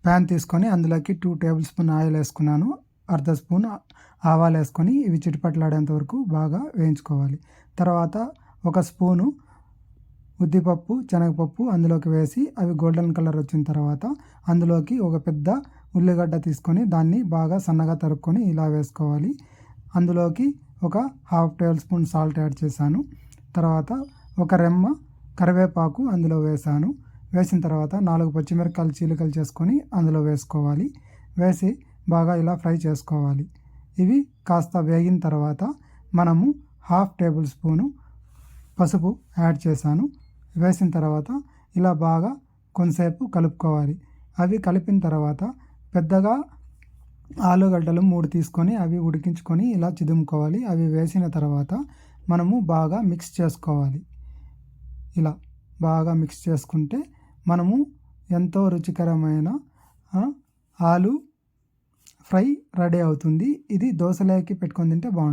Pan తీసుకొని అందులోకి 2 table spoon oil వేసుకున్నాను. అర్ధ స్పూన్ ఆవాలు వేసుకొని ఇవి చిటపట్లాడేంత వరకు బాగా వేయించుకోవాలి. తర్వాత ఒక స్పూను ఉద్దిపప్పు, శనగపప్పు అందులోకి వేసి అవి గోల్డెన్ కలర్ వచ్చిన తర్వాత అందులోకి ఒక పెద్ద ఉల్లిగడ్డ తీసుకొని దాన్ని బాగా సన్నగా తరుక్కొని ఇలా వేసుకోవాలి. అందులోకి ఒక half table spoon salt add చేశాను. తర్వాత ఒక రెమ్మ కరివేపాకు అందులో వేసాను. వేసిన తర్వాత 4 పచ్చిమిరపకాయలు చీలికలు చేసుకొని అందులో వేసుకోవాలి. వేసి బాగా ఇలా ఫ్రై చేసుకోవాలి. ఇవి కాస్త వేగిన తర్వాత మనము హాఫ్ టేబుల్ స్పూను పసుపు యాడ్ చేశాను. వేసిన తర్వాత ఇలా బాగా కొంతసేపు కలుపుకోవాలి. అవి కలిపిన తర్వాత పెద్దగా ఆలుగడ్డలు 3 తీసుకొని అవి ఉడికించుకొని ఇలా చిదుముకోవాలి. అవి వేసిన తర్వాత మనము బాగా మిక్స్ చేసుకోవాలి. ఇలా బాగా మిక్స్ చేసుకుంటే మనము ఎంతో రుచికరమైన ఆలు ఫ్రై రెడీ అవుతుంది. ఇది దోశలోకి పెట్టుకొని తింటే బాగుంటుంది.